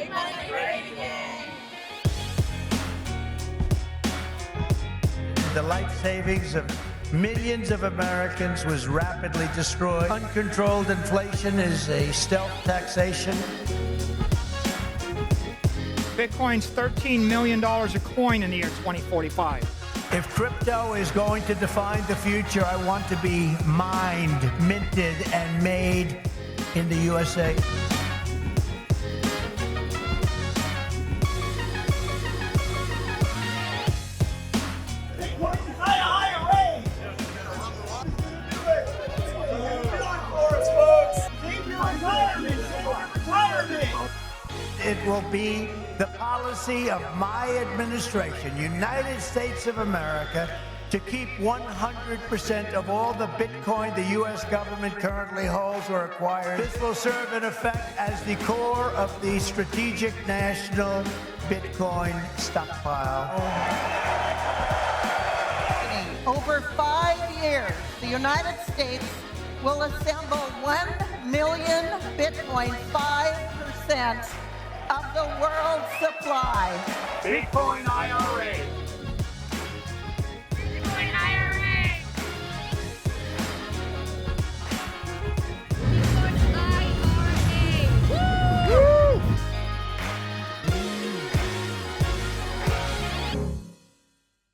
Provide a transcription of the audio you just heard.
Make money great again. The life savings of millions of Americans was rapidly destroyed. Uncontrolled inflation is a stealth taxation. Bitcoin's $13 million a coin in the year 2045. If crypto is going to define the future, I want to be mined, minted, and made in the USA. It will be the policy of my administration, United States of America, to keep 100% of all the Bitcoin the U.S. government currently holds or acquires. This will serve in effect as the core of the strategic national Bitcoin stockpile. Over 5 years, the United States will assemble 1 million Bitcoin, 5% of the world's supply. Bitcoin IRA.